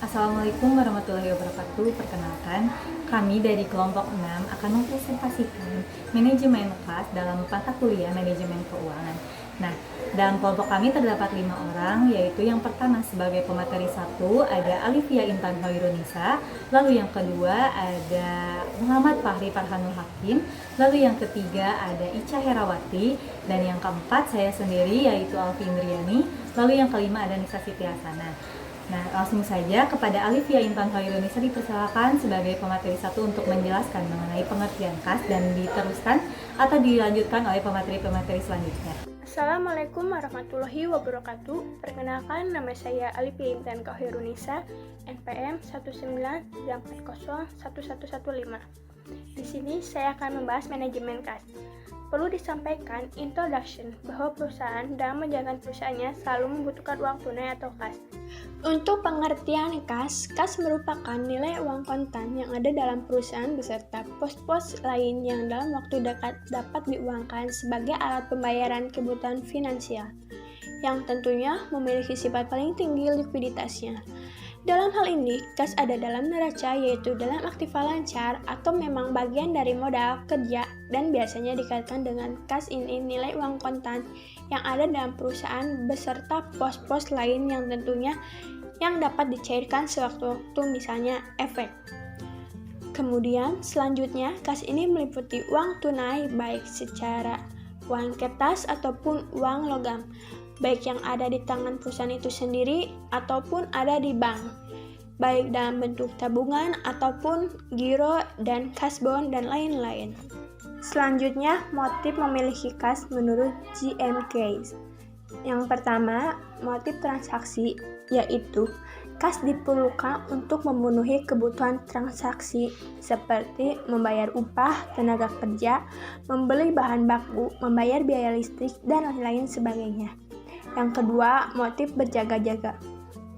Assalamualaikum warahmatullahi wabarakatuh. Perkenalkan, kami dari kelompok 6 akan mempresentasikan manajemen kas dalam mata kuliah manajemen keuangan. Nah, dalam kelompok kami terdapat 5 orang, yaitu yang pertama sebagai pemateri 1 ada Alifia Intan Hoirunisa, lalu yang kedua ada Muhammad Fahri Farhanul Hakim, lalu yang ketiga ada Ica Herawati, dan yang keempat saya sendiri yaitu Alfi Indriani, lalu yang kelima ada Nisa Siti Hasanah. Nah, langsung saja kepada Alifia Intan Hoirunisa dipersilakan sebagai pemateri 1 untuk menjelaskan mengenai pengertian kas dan diteruskan atau dilanjutkan oleh pemateri-pemateri selanjutnya. Assalamualaikum warahmatullahi wabarakatuh. Perkenalkan, nama saya Alifia Intan Hoirunisa, NPM 193401115. Di sini saya akan membahas manajemen kas. Perlu disampaikan introduction bahwa perusahaan dalam menjalankan perusahaannya selalu membutuhkan uang tunai atau kas. Untuk pengertian kas merupakan nilai uang kontan yang ada dalam perusahaan beserta pos-pos lain yang dalam waktu dekat dapat diuangkan sebagai alat pembayaran kebutuhan finansial, yang tentunya memiliki sifat paling tinggi likuiditasnya. Dalam hal ini, kas ada dalam neraca, yaitu dalam aktiva lancar atau memang bagian dari modal kerja, dan biasanya dikaitkan dengan kas ini nilai uang kontan yang ada dalam perusahaan beserta pos-pos lain yang tentunya yang dapat dicairkan sewaktu-waktu, misalnya efek. Kemudian selanjutnya, kas ini meliputi uang tunai baik secara uang kertas ataupun uang logam, baik yang ada di tangan perusahaan itu sendiri ataupun ada di bank, baik dalam bentuk tabungan ataupun giro dan kas bond dan lain-lain. Selanjutnya, motif memiliki kas menurut GMK. Yang pertama, motif transaksi, yaitu kas diperlukan untuk memenuhi kebutuhan transaksi seperti membayar upah tenaga kerja, membeli bahan baku, membayar biaya listrik, dan lain-lain sebagainya. Yang kedua, motif berjaga-jaga.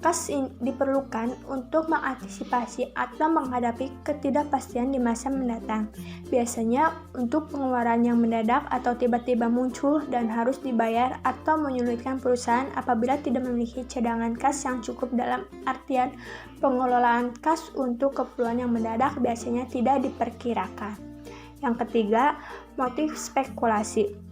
Kas diperlukan untuk mengantisipasi atau menghadapi ketidakpastian di masa mendatang. Biasanya untuk pengeluaran yang mendadak atau tiba-tiba muncul dan harus dibayar atau menyulitkan perusahaan apabila tidak memiliki cadangan kas yang cukup, dalam artian pengelolaan kas untuk keperluan yang mendadak biasanya tidak diperkirakan. Yang ketiga, motif spekulasi.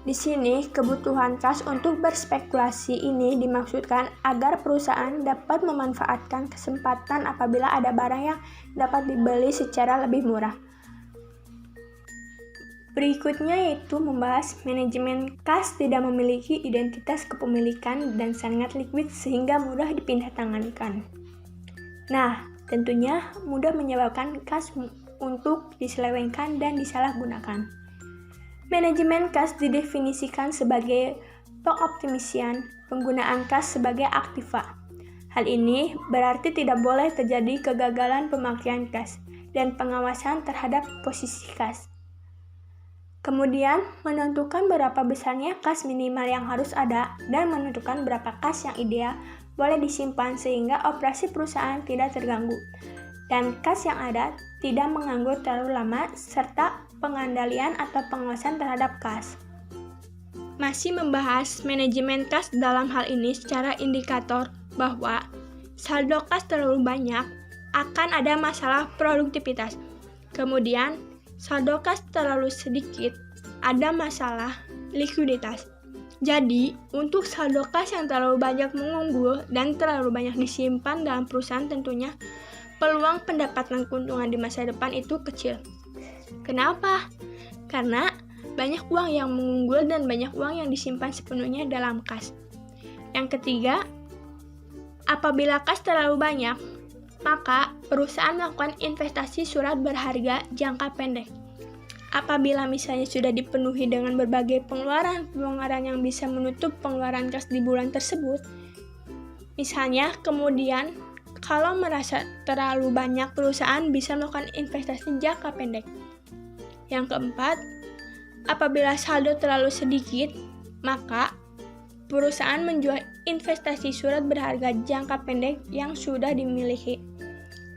Di sini, kebutuhan kas untuk berspekulasi ini dimaksudkan agar perusahaan dapat memanfaatkan kesempatan apabila ada barang yang dapat dibeli secara lebih murah. Berikutnya yaitu membahas manajemen kas tidak memiliki identitas kepemilikan dan sangat liquid sehingga mudah dipindahtangankan. Nah, tentunya mudah menyebabkan kas untuk diselewengkan dan disalahgunakan. Manajemen kas didefinisikan sebagai pengoptimasian penggunaan kas sebagai aktiva. Hal ini berarti tidak boleh terjadi kegagalan pemakaian kas dan pengawasan terhadap posisi kas. Kemudian, menentukan berapa besarnya kas minimal yang harus ada dan menentukan berapa kas yang ideal boleh disimpan sehingga operasi perusahaan tidak terganggu dan kas yang ada tidak menganggur terlalu lama, serta pengandalian atau pengawasan terhadap kas. Masih membahas manajemen kas dalam hal ini secara indikator bahwa saldo kas terlalu banyak akan ada masalah produktivitas. Kemudian, saldo kas terlalu sedikit ada masalah likuiditas. Jadi, untuk saldo kas yang terlalu banyak mengunggul dan terlalu banyak disimpan dalam perusahaan tentunya peluang pendapatan keuntungan di masa depan itu kecil. Kenapa? Karena banyak uang yang mengunggul dan banyak uang yang disimpan sepenuhnya dalam kas. Yang ketiga, apabila kas terlalu banyak, maka perusahaan melakukan investasi surat berharga jangka pendek. Apabila misalnya sudah dipenuhi dengan berbagai pengeluaran yang bisa menutup pengeluaran kas di bulan tersebut, misalnya kemudian kalau merasa terlalu banyak, perusahaan bisa melakukan investasi jangka pendek. Yang keempat, apabila saldo terlalu sedikit, maka perusahaan menjual investasi surat berharga jangka pendek yang sudah dimiliki.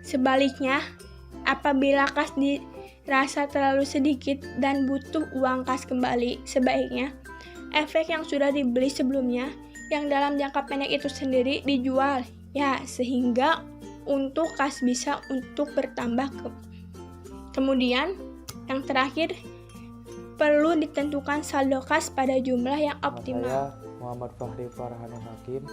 Sebaliknya, apabila kas dirasa terlalu sedikit dan butuh uang kas kembali, sebaiknya efek yang sudah dibeli sebelumnya yang dalam jangka pendek itu sendiri dijual Ya, sehingga untuk kas bisa untuk bertambah Kemudian, yang terakhir, perlu ditentukan saldo kas pada jumlah yang optimal. Saya Muhammad Fahri Farhanul Hakim.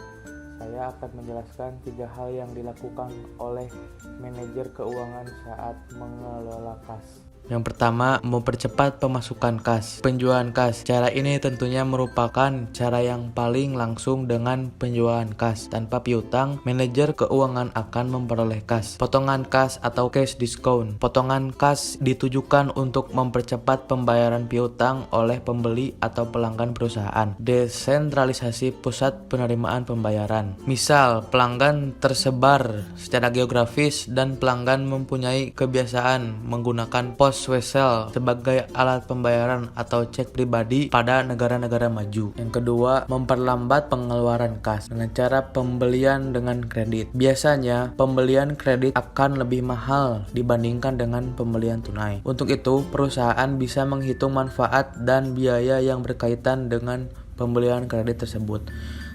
Saya akan menjelaskan 3 hal yang dilakukan oleh manajer keuangan saat mengelola kas. Yang pertama, mempercepat pemasukan kas. Penjualan kas. Cara ini tentunya merupakan cara yang paling langsung dengan penjualan kas. Tanpa piutang, manajer keuangan akan memperoleh kas. Potongan kas atau cash discount. Potongan kas ditujukan untuk mempercepat pembayaran piutang oleh pembeli atau pelanggan perusahaan. Desentralisasi pusat penerimaan pembayaran. Misal, pelanggan tersebar secara geografis dan pelanggan mempunyai kebiasaan menggunakan pos wesel sebagai alat pembayaran atau cek pribadi pada negara-negara maju. Yang kedua, memperlambat pengeluaran kas dengan cara pembelian dengan kredit. Biasanya, pembelian kredit akan lebih mahal dibandingkan dengan pembelian tunai. Untuk itu, perusahaan bisa menghitung manfaat dan biaya yang berkaitan dengan pembelian kredit tersebut.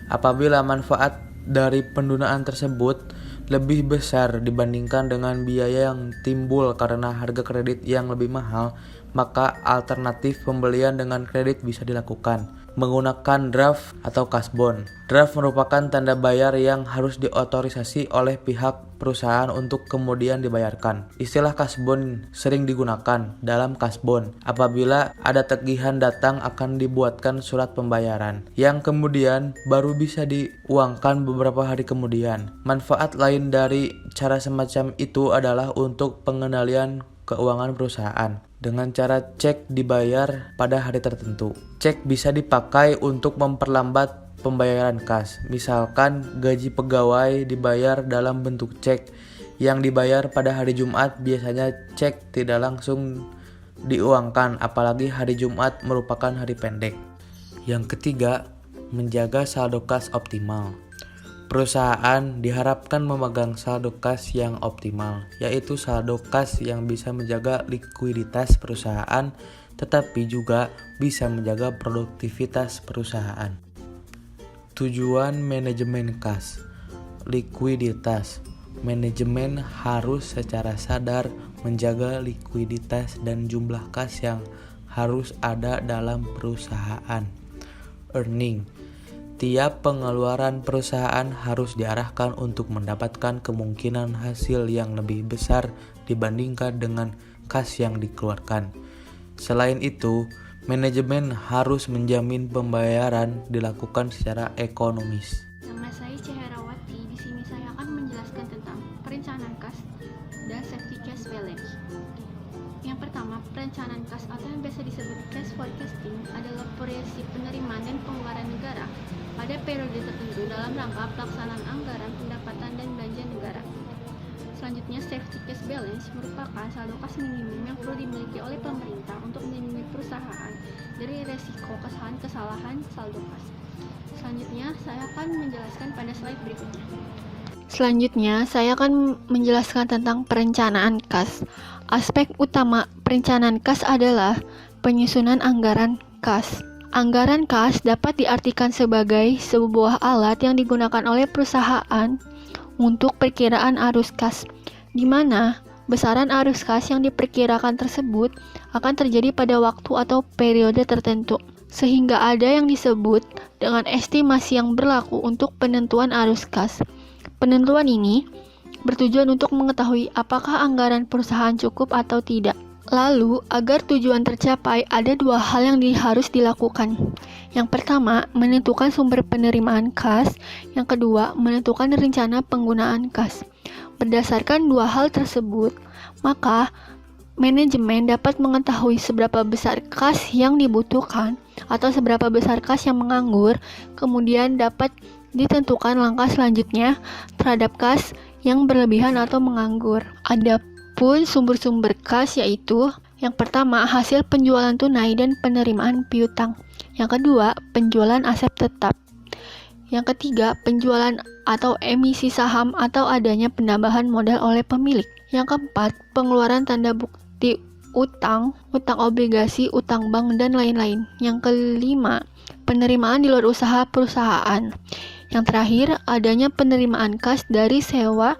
Apabila manfaat dari pendanaan tersebut lebih besar dibandingkan dengan biaya yang timbul karena harga kredit yang lebih mahal, maka alternatif pembelian dengan kredit bisa dilakukan menggunakan draft atau kasbon. Draft merupakan tanda bayar yang harus diotorisasi oleh pihak perusahaan untuk kemudian dibayarkan. Istilah kasbon sering digunakan dalam kasbon. Apabila ada tagihan datang akan dibuatkan surat pembayaran yang kemudian baru bisa diuangkan beberapa hari kemudian. Manfaat lain dari cara semacam itu adalah untuk pengendalian keuangan perusahaan dengan cara cek dibayar pada hari tertentu. Cek bisa dipakai untuk memperlambat pembayaran kas. Misalkan gaji pegawai dibayar dalam bentuk cek yang dibayar pada hari Jumat, biasanya cek tidak langsung diuangkan, apalagi hari Jumat merupakan hari pendek. Yang ketiga, menjaga saldo kas optimal. Perusahaan diharapkan memegang saldo kas yang optimal, yaitu saldo kas yang bisa menjaga likuiditas perusahaan, tetapi juga bisa menjaga produktivitas perusahaan. Tujuan manajemen kas. Likuiditas. Manajemen harus secara sadar menjaga likuiditas dan jumlah kas yang harus ada dalam perusahaan. Earning. Tiap pengeluaran perusahaan harus diarahkan untuk mendapatkan kemungkinan hasil yang lebih besar dibandingkan dengan kas yang dikeluarkan. Selain itu, manajemen harus menjamin pembayaran dilakukan secara ekonomis. Nama saya Ceherawati. Di sini saya akan menjelaskan tentang perencanaan kas dan safety cash balance. Yang pertama, perencanaan kas atau yang biasa disebut cash forecasting adalah proyeksi penerimaan dan pengeluaran negara pada periode tertentu dalam rangka pelaksanaan anggaran, pendapatan, dan belanja negara. Selanjutnya, safety cash balance merupakan saldo kas minimum yang perlu dimiliki oleh pemerintah untuk melindungi perusahaan dari resiko kesalahan saldo kas. Selanjutnya, saya akan menjelaskan pada slide berikutnya. Selanjutnya, saya akan menjelaskan tentang perencanaan kas. Aspek utama perencanaan kas adalah penyusunan anggaran kas. Anggaran kas dapat diartikan sebagai sebuah alat yang digunakan oleh perusahaan untuk perkiraan arus kas, di mana besaran arus kas yang diperkirakan tersebut akan terjadi pada waktu atau periode tertentu, sehingga ada yang disebut dengan estimasi yang berlaku untuk penentuan arus kas. Penentuan ini bertujuan untuk mengetahui apakah anggaran perusahaan cukup atau tidak. Lalu, agar tujuan tercapai, ada 2 hal yang harus dilakukan. Yang pertama, menentukan sumber penerimaan kas. Yang kedua, menentukan rencana penggunaan kas. Berdasarkan 2 hal tersebut, maka manajemen dapat mengetahui seberapa besar kas yang dibutuhkan atau seberapa besar kas yang menganggur, kemudian dapat ditentukan langkah selanjutnya terhadap kas yang berlebihan atau menganggur. Adapun sumber-sumber kas yaitu yang pertama, hasil penjualan tunai dan penerimaan piutang. Yang kedua, penjualan aset tetap. Yang ketiga, penjualan atau emisi saham atau adanya penambahan modal oleh pemilik. Yang keempat, pengeluaran tanda bukti utang, utang obligasi, utang bank, dan lain-lain. Yang kelima, penerimaan di luar usaha perusahaan. Yang terakhir, adanya penerimaan kas dari sewa,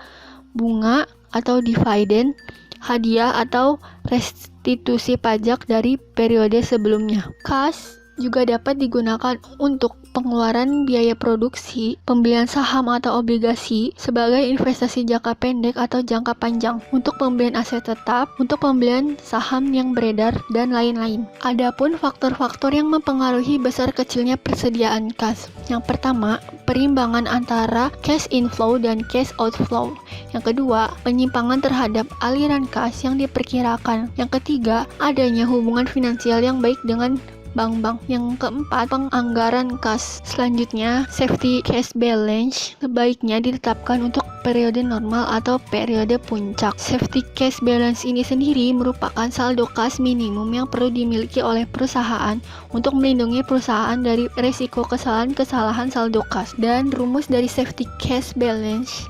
bunga atau dividen, hadiah atau restitusi pajak dari periode sebelumnya. Kas juga dapat digunakan untuk pengeluaran biaya produksi, pembelian saham atau obligasi sebagai investasi jangka pendek atau jangka panjang, untuk pembelian aset tetap, untuk pembelian saham yang beredar, dan lain-lain. Adapun faktor-faktor yang mempengaruhi besar kecilnya persediaan kas. Yang pertama, perimbangan antara cash inflow dan cash outflow. Yang kedua, penyimpangan terhadap aliran kas yang diperkirakan. Yang ketiga, adanya hubungan finansial yang baik dengan bank-bank. Yang keempat, penganggaran kas. Selanjutnya, safety cash balance sebaiknya ditetapkan untuk periode normal atau periode puncak. Safety cash balance ini sendiri merupakan saldo kas minimum yang perlu dimiliki oleh perusahaan untuk melindungi perusahaan dari risiko kesalahan saldo kas. Dan rumus dari safety cash balance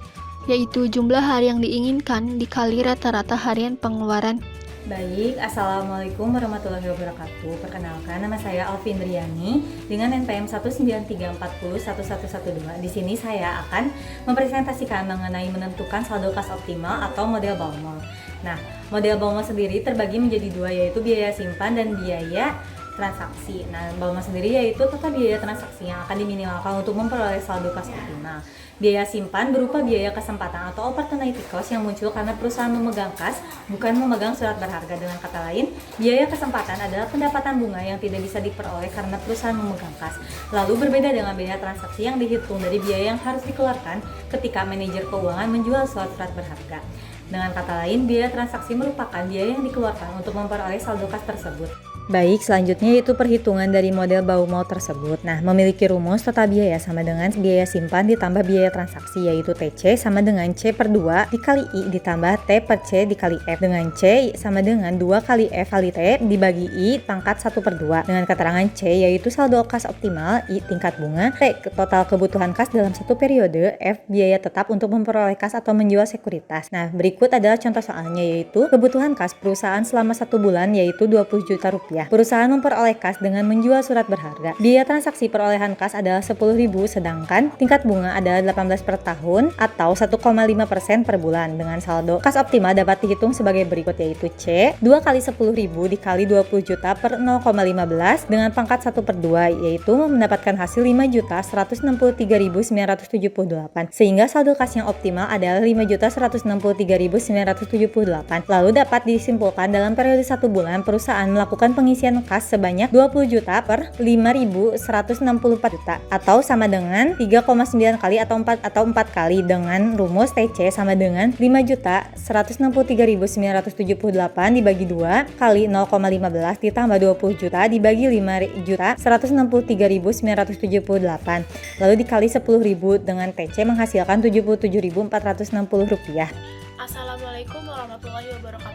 yaitu jumlah hari yang diinginkan dikali rata-rata harian pengeluaran. Baik, Assalamualaikum warahmatullahi wabarakatuh. Perkenalkan, nama saya Alvindriani dengan NPM 193401112. Di sini saya akan mempresentasikan mengenai menentukan saldo kas optimal atau model Baumol. Nah, model Baumol sendiri terbagi menjadi dua, yaitu biaya simpan dan biaya transaksi. Nah, Baumol sendiri yaitu total biaya transaksi yang akan diminimalkan untuk memperoleh saldo kas optimal. Biaya simpan berupa biaya kesempatan atau opportunity cost yang muncul karena perusahaan memegang kas, bukan memegang surat berharga. Dengan kata lain, biaya kesempatan adalah pendapatan bunga yang tidak bisa diperoleh karena perusahaan memegang kas. Lalu berbeda dengan biaya transaksi yang dihitung dari biaya yang harus dikeluarkan ketika manajer keuangan menjual surat berharga. Dengan kata lain, biaya transaksi merupakan biaya yang dikeluarkan untuk memperoleh saldo kas tersebut. Baik, selanjutnya yaitu perhitungan dari model Baumol tersebut. Nah, memiliki rumus total biaya sama dengan biaya simpan ditambah biaya transaksi, yaitu TC sama dengan C/2 dikali I ditambah T per C dikali F, dengan C sama dengan 2 kali F kali T dibagi I pangkat 1/2, dengan keterangan C yaitu saldo kas optimal, I tingkat bunga, T total kebutuhan kas dalam satu periode, F biaya tetap untuk memperoleh kas atau menjual sekuritas. Nah, berikut adalah contoh soalnya, yaitu kebutuhan kas perusahaan selama 1 bulan yaitu 20 juta rupiah. Perusahaan memperoleh kas dengan menjual surat berharga. Biaya transaksi perolehan kas adalah 10.000, sedangkan tingkat bunga adalah 18 per tahun atau 1,5% per bulan. Dengan saldo kas optimal dapat dihitung sebagai berikut, yaitu C 2 kali 10.000 dikali 20 juta per 0,15 dengan pangkat 1/2, yaitu mendapatkan hasil 5.163.978, sehingga saldo kas yang optimal adalah 5.163.978. Lalu dapat disimpulkan dalam periode 1 bulan perusahaan melakukan pengisian kas sebanyak 20 juta per 5.164 juta atau sama dengan 3,9 kali atau 4 kali, dengan rumus TC sama dengan 5.163.978 dibagi 2 kali 0,15 ditambah 20 juta dibagi 5.163.978, lalu dikali 10.000 dengan TC menghasilkan Rp77.460. Assalamualaikum warahmatullahi wabarakatuh.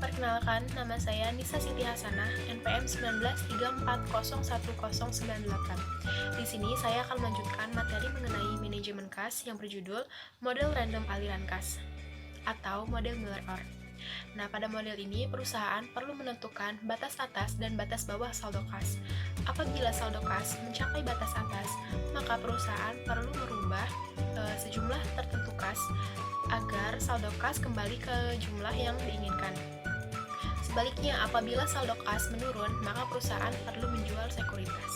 Perkenalkan, nama saya Nisa Siti Hasanah, NPM 1934011098. Di sini saya akan melanjutkan materi mengenai manajemen kas yang berjudul model random aliran kas atau model Miller-Orr. Nah, pada model ini perusahaan perlu menentukan batas atas dan batas bawah saldo kas. Apabila saldo kas mencapai batas atas, maka perusahaan perlu merubah sejumlah tertentu kas agar saldo kas kembali ke jumlah yang diinginkan. Sebaliknya, apabila saldo kas menurun, maka perusahaan perlu menjual sekuritas.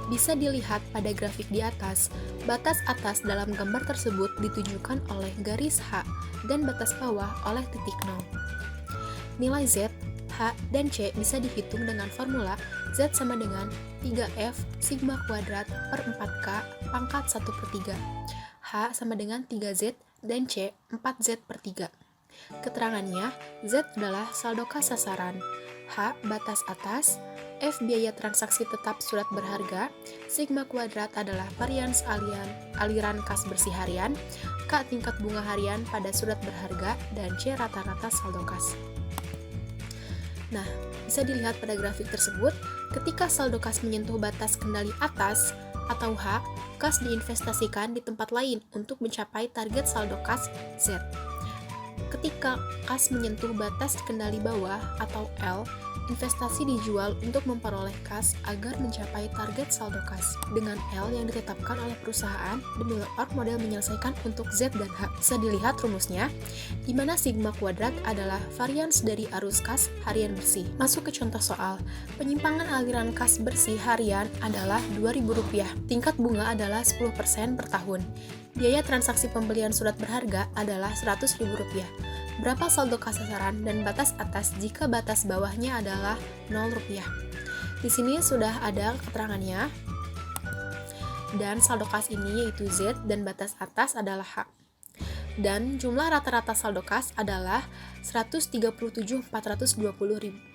Bisa dilihat pada grafik di atas, batas atas dalam gambar tersebut ditunjukkan oleh garis H dan batas bawah oleh titik 0. Nilai Z, H, dan C bisa dihitung dengan formula Z sama dengan 3F sigma kuadrat per 4K pangkat 1/3. H sama dengan 3Z dan C 4Z per 3. Keterangannya, Z adalah saldo kas sasaran, H batas atas, F biaya transaksi tetap surat berharga, sigma kuadrat adalah varians aliran kas bersih harian, K tingkat bunga harian pada surat berharga, dan C rata-rata saldo kas. Nah, bisa dilihat pada grafik tersebut, ketika saldo kas menyentuh batas kendali atas atau H, kas diinvestasikan di tempat lain untuk mencapai target saldo kas Z. Ketika kas menyentuh batas kendali bawah atau L, Investasi dijual untuk memperoleh kas agar mencapai target saldo kas dengan L yang ditetapkan oleh perusahaan. The Miller-Orr model menyelesaikan untuk Z dan H. Bisa dilihat rumusnya, di mana sigma kuadrat adalah varians dari arus kas harian bersih. Masuk ke contoh soal. Penyimpangan aliran kas bersih harian adalah Rp2.000. Tingkat bunga adalah 10% per tahun. Biaya transaksi pembelian surat berharga adalah Rp100.000. Berapa saldo kas sasaran dan batas atas jika batas bawahnya adalah Rp0? Di sini sudah ada keterangannya. Dan saldo kas ini yaitu Z dan batas atas adalah H. Dan jumlah rata-rata saldo kas adalah Rp137.420.